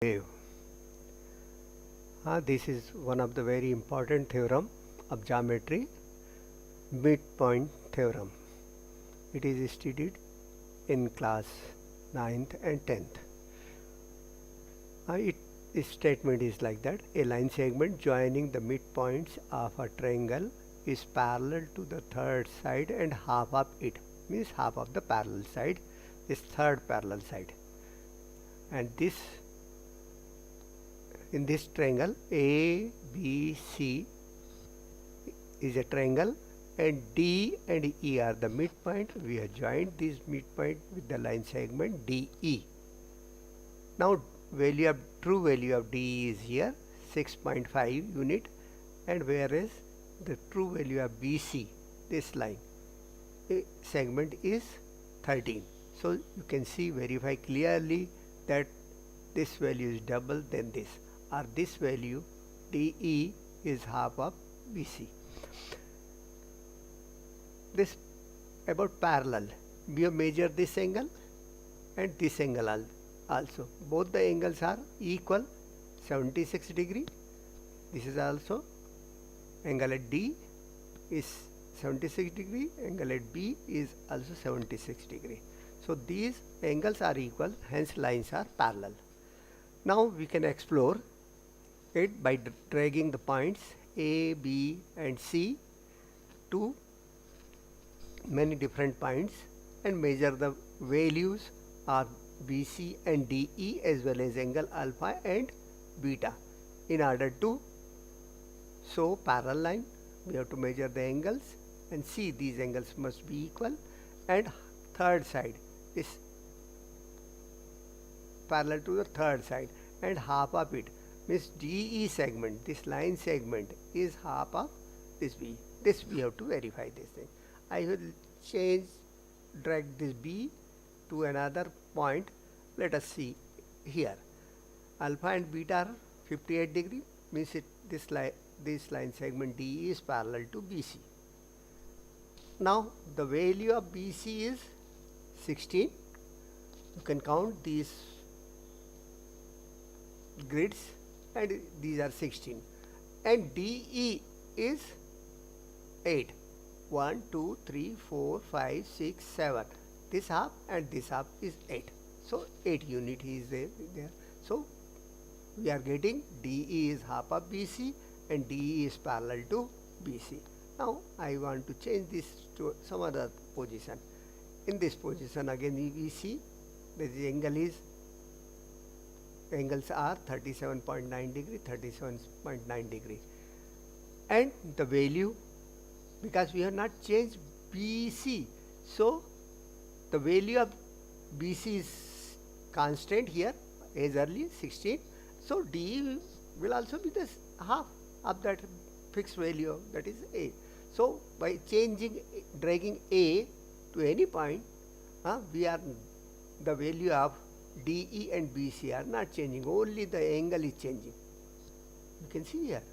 Wave. This is one of the very important theorem of geometry, midpoint theorem. It is studied in class 9th and 10th. Its statement is like that: a line segment joining the midpoints of a triangle is parallel to the third side and half of it, means half of the parallel side is third parallel side, and in this triangle ABC is a triangle, and D and E are the midpoint. We have joined this midpoint with the line segment DE. Now true value of DE is here 6.5 unit, and whereas the true value of BC, this line segment, is 13. So you can verify clearly that this value is double than this, or this value DE is half of BC. This about parallel, we have measured this angle and this angle also. Both the angles are equal, 76 degree. This is also angle at D is 76 degree, angle at B is also 76 degree. So these angles are equal, hence lines are parallel. Now we can explore it by dragging the points A, B and C to many different points and measure the values of BC and DE as well as angle alpha and beta. In order to show parallel line, we have to measure the angles and see these angles must be equal, and third side is parallel to the third side, and half of it means DE segment, this line segment is half of this B. This we have to verify this thing. I will drag this B to another point. Let us see here. Alpha and beta are 58 degree, means this line segment DE is parallel to BC. Now the value of BC is 16. You can count these grids, and these are 16, and DE is 8. 1, 2, 3, 4, 5, 6, 7. This half and this half is 8. So 8 unit is there. So we are getting DE is half of BC and DE is parallel to BC. Now I want to change this to some other position. In this position again we see that the angles are 37.9 degree, 37.9 degree, and the value, because we have not changed BC, so the value of BC is constant here as early 16. So DE will also be the half of that fixed value, that is A. So by dragging A to any point, the value of DE and BC are not changing, only the angle is changing. You can see here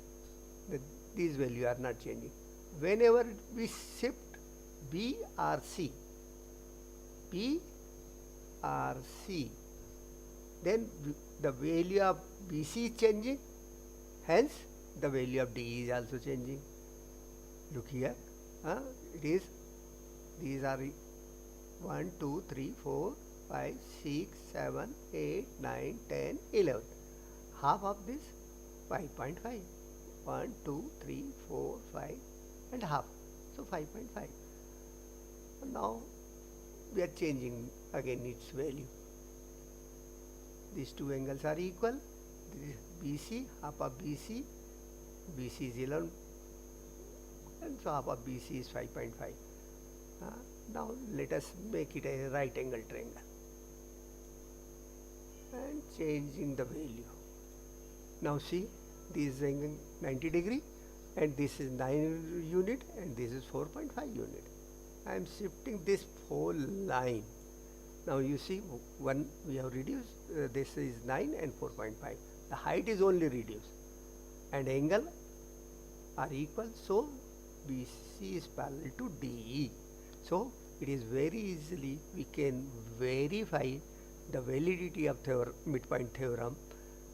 that these values are not changing. Whenever we shift BRC, then the value of BC is changing, hence the value of DE is also changing. Look here, these are 1, 2, 3, 4, 5, 6, 7, 8, 9, 10, 11. Half of this 5.5. 1, 2, 3, 4, 5 and half. So 5.5. Now we are changing again its value. These two angles are equal. This is BC, half of BC. BC is 11, and so half of BC is 5.5. Now let us make it a right angle triangle and changing the value. Now see, this is angle 90 degree and this is 9 unit and this is 4.5 unit. I am shifting this whole line. Now you see, one we have reduced, this is 9 and 4.5. The height is only reduced and angle are equal, so BC is parallel to DE. So it is very easily we can verify the validity of midpoint theorem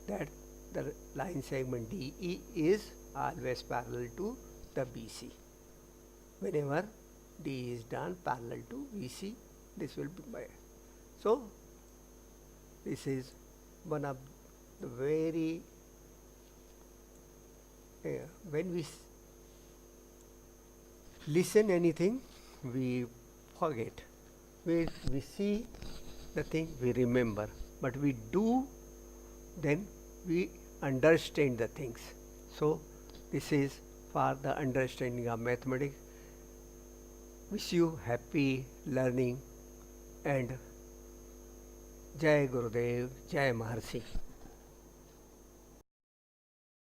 that the line segment DE is always parallel to the BC. Whenever D is done parallel to BC, this will be by. So this is one of the very when we listen anything, we forget. We see the thing, we remember, but we do, then we understand the things. So this is for the understanding of mathematics. Wish you happy learning, and Jai Gurudev, Jai Maharshi.